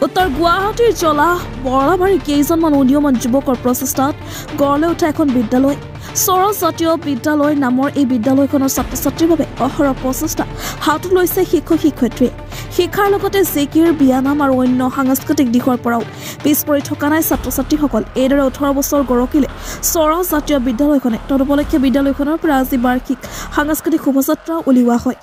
উত্তৰ গুৱাহাটীৰ জলা বৰাবাৰী কেইজনমান উদীয়মান যুৱকৰ প্ৰচেষ্টাত গঢ়লৈ উঠা এখন বিদ্যালয় সৰজ জাতীয় বিদ্যালয় নামৰ এই বিদ্যালয়খনৰ ছাত্ৰ ছাত্ৰীৰ বাবে অহৰহ প্ৰচেষ্টা হাতত লৈছে শিক্ষক শিক্ষয়িত্ৰীয়ে শিক্ষাৰ লগতে জিকিৰ বিয়ানাম আৰু অন্য সাংস্কৃতিক দিশৰ পৰাও পিছ পৰি থকা নাই ছাত্ৰ ছাত্ৰীসকল এইদৰে 18 বছৰ গৰকিলে সৰজ জাতীয় বিদ্যালয়খনে তদুপলক্ষে বিদ্যালয়খনৰ পৰা আজি বাৰ্ষিক সাংস্কৃতিক শোভাযাত্ৰা উলিওৱা হয়।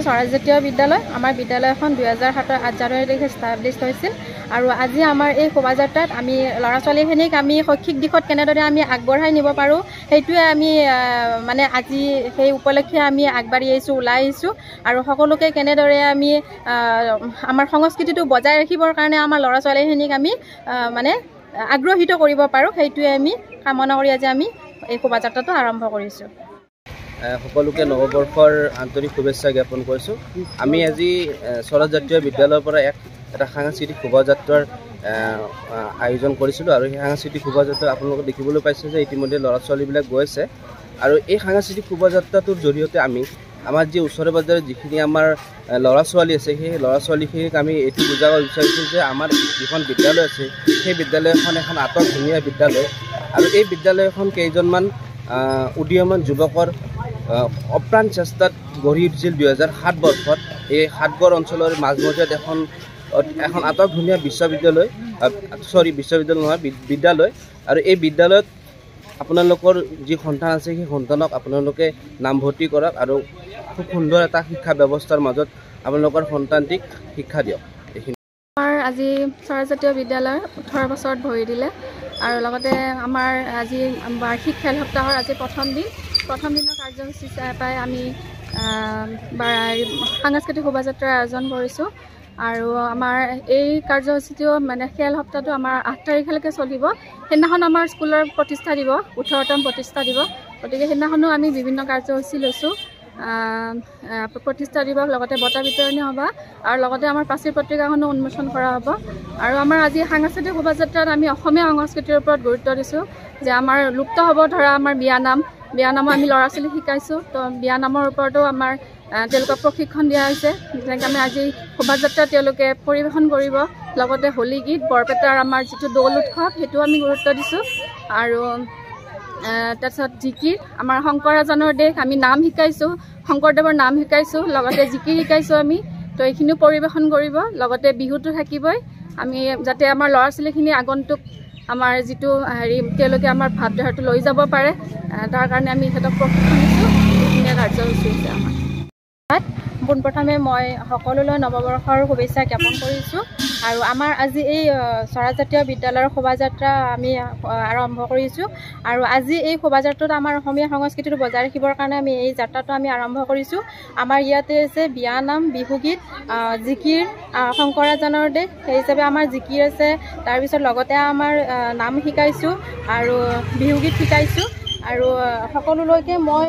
সৰজ জাতীয় বিদ্যালয় আমাৰ বিদ্যালয়খন 2007 8 জানুৱাৰী তাৰিখে ষ্টাব্লিছ হৈছিল আৰু আজি আমাৰ এই শোভাযাত্ৰাত আমি ল'ৰা ছোৱালীখিনিক আমি শৈক্ষিক দিশত কেনেদৰে আমি আগবঢ়াই নিব পাৰোঁ সেইটোৱে আমি মানে আজি সেই উপলক্ষে আমি আগবাঢ়ি আহিছোঁ ওলাই আহিছোঁ আৰু সকলোকে কেনেদৰে আমি আমাৰ সংস্কৃতিটো বজাই ৰাখিবৰ কাৰণে আমাৰ ল'ৰা ছোৱালীখিনিক আমি মানে আগ্ৰহিত কৰিব পাৰোঁ সেইটোৱে আমি কামনা কৰি আজি আমি এই শোভাযাত্ৰাটো আৰম্ভ কৰিছোঁ। সকলোকে নৱবৰ্ষৰ আন্তৰিক শুভেচ্ছা জ্ঞাপন কৰিছোঁ। আমি আজি সৰজ জাতীয় বিদ্যালয়ৰ পৰা এটা সাংস্কৃতিক শোভাযাত্ৰাৰ আয়োজন কৰিছিলোঁ আৰু সেই সাংস্কৃতিক শোভাযাত্ৰা আপোনালোকে দেখিবলৈ পাইছে যে ইতিমধ্যে ল'ৰা ছোৱালীবিলাক গৈছে আৰু এই সাংস্কৃতিক শোভাযাত্ৰাটোৰ জৰিয়তে আমি আমাৰ যি ওচৰে পাজৰে যিখিনি আমাৰ ল'ৰা ছোৱালী আছে সেই ল'ৰা ছোৱালীখিনিক আমি এইটো বুজাব বিচাৰিছোঁ যে আমাৰ যিখন বিদ্যালয় আছে সেই বিদ্যালয়খন এখন আটক ধুনীয়া বিদ্যালয় আৰু এই বিদ্যালয়খন কেইজনমান উদীয়মান যুৱকৰ অপ্ৰাণ চেষ্টাত গঢ়ি উঠিছিল 2007 বৰ্ষত এই সাতগড় অঞ্চলৰ মাজমজিয়াত এখন আটক ধুনীয়া বিদ্যালয় নহয় বিদ্যালয় আৰু এই বিদ্যালয়ত আপোনালোকৰ যি সন্তান আছে সেই সন্তানক আপোনালোকে নামভৰ্তি কৰক আৰু খুব সুন্দৰ এটা শিক্ষা ব্যৱস্থাৰ মাজত আপোনালোকৰ সন্তানটিক শিক্ষা দিয়ক। আমাৰ আজি সৰজ জাতীয় বিদ্যালয় 18 বছৰত ভৰি দিলে আৰু লগতে আমাৰ আজি বাৰ্ষিক খেল সপ্তাহৰ আজি প্ৰথম দিনৰ কাৰ্যসূচী পাই আমি সাংস্কৃতিক শোভাযাত্ৰাৰ আয়োজন কৰিছোঁ আৰু আমাৰ এই কাৰ্যসূচীটো মানে খেল সপ্তাহটো আমাৰ 8 তাৰিখলৈকে চলিব। সেইদিনাখন আমাৰ স্কুলৰ প্ৰতিষ্ঠা দিব 18তম প্ৰতিষ্ঠা দিব গতিকে সেইদিনাখনো আমি বিভিন্ন কাৰ্যসূচী লৈছোঁ প্ৰতিষ্ঠা দিৱস লগতে বঁটা বিতৰণী হ'ব আৰু লগতে আমাৰ প্ৰাচীৰ পত্ৰিকাখনো উন্মোচন কৰা হ'ব আৰু আমাৰ আজি সাংস্কৃতিক শোভাযাত্ৰাত আমি অসমীয়া সংস্কৃতিৰ ওপৰত গুৰুত্ব দিছোঁ যে আমাৰ লুপ্ত হ'ব ধৰা আমাৰ বিয়ানামো আমি ল'ৰা ছোৱালীক শিকাইছোঁ তো বিয়ানামৰ ওপৰতো আমাৰ তেওঁলোকক প্ৰশিক্ষণ দিয়া হৈছে যেনেকৈ আমি আজি শোভাযাত্ৰা তেওঁলোকে পৰিৱেশন কৰিব লগতে হোলী গীত বৰপেটাৰ আমাৰ যিটো দৌল উৎসৱ সেইটো আমি গুৰুত্ব দিছোঁ আৰু তাৰপিছত জিকিৰ আমাৰ শংকৰাজানৰ দেশ আমি নাম শিকাইছোঁ শংকৰদেৱৰ নাম শিকাইছোঁ লগতে জিকিৰ শিকাইছোঁ আমি তো এইখিনিও পৰিৱেশন কৰিব লগতে বিহুটো থাকিবই আমি যাতে আমাৰ ল'ৰা ছোৱালীখিনি আগন্তুক আমাৰ যিটো তেওঁলোকে আমাৰ ভাৱধাৰাটো লৈ যাব পাৰে তাৰ কাৰণে আমি সিহঁতক প্ৰশিক্ষণ দিছোঁ এইখিনিয়ে কাৰ্যসূচী হৈছে আমাৰ। পোনপ্ৰথমে মই সকলোলৈ নৱবৰ্ষৰ শুভেচ্ছা জ্ঞাপন কৰিছোঁ আৰু আমাৰ আজি এই সৰজ জাতীয় বিদ্যালয়ৰ শোভাযাত্ৰা আমি আৰম্ভ কৰিছোঁ আৰু আজি এই শোভাযাত্ৰাত আমাৰ অসমীয়া সংস্কৃতিটো বজাই ৰাখিবৰ কাৰণে আমি এই যাত্ৰাটো আমি আৰম্ভ কৰিছোঁ। আমাৰ ইয়াতে আছে বিয়ানাম বিহুগীত জিকিৰ শংকৰাজানৰ দেশ সেই হিচাপে আমাৰ জিকিৰ আছে তাৰপিছত লগতে আমাৰ নাম শিকাইছোঁ আৰু বিহুগীত শিকাইছোঁ আৰু সকলোলৈকে মই